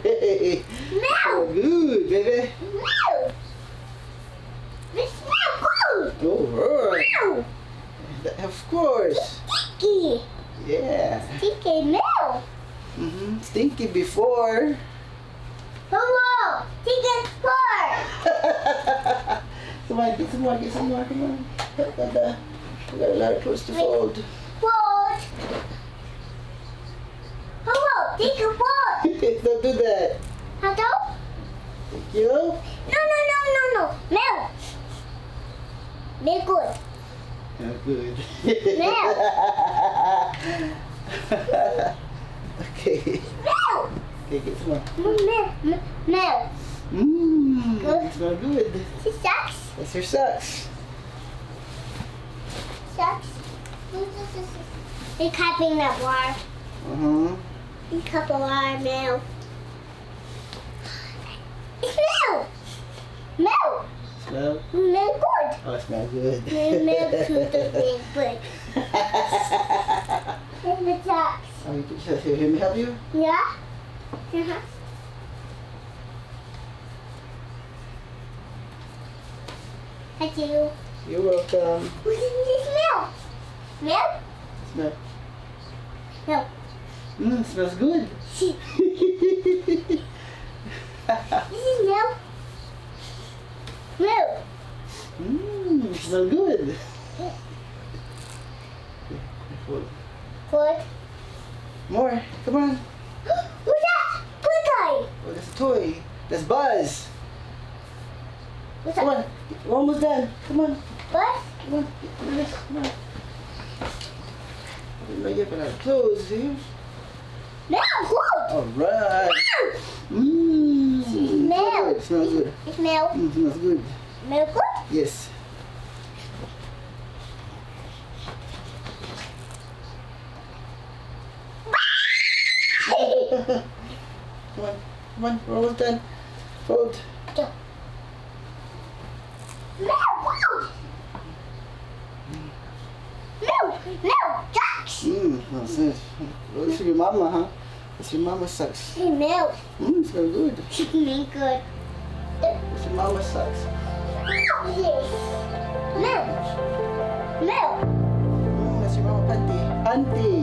No. Good, baby. No. It's not good. Alright. No. Of course. Sticky. Yeah. Sticky. No. Stinky before. Hello. Sticky fur. Come on, get some more, come on. We got a lot of clothes to fold. Fold. Hello. Sticky fur. Don't do that. Hello. Thank you. No. No. Very good. Not good. Okay. No. Okay, get some more. No. Mmm, smell good. She sucks. That's your socks. Sucks. You're cupping that water. Uh-huh. You cup of water now. It's milk. Milk. Smell? Milk good. Oh, it smells good. Milk to the big good. And the socks. Oh, you can here, let me help you? Yeah? Uh-huh. Thank you. You're welcome. What is this milk? Milk? Smell. Milk. Smells good. This is milk. Milk. Smells good. Good. More. Come on. What's that? Good guy. Oh, that's a toy. That's Buzz. What's Come that? on. We're almost done. Come on. What? Come on. Do this. Come on. I didn't know you have a lot of clothes, do you? Milk. Good. Alright. Milk. It smells good. It's milk. Smells good. Milk good? Yes. Come on, we're almost done. Fold. Go. Milk. Ducks. That's it. Well, this is your mama, huh? That's your mama sucks. Hey, milk. Smells good. Milk good. That's your mama sucks. Yes. Milk. That's your mama panty. Panty.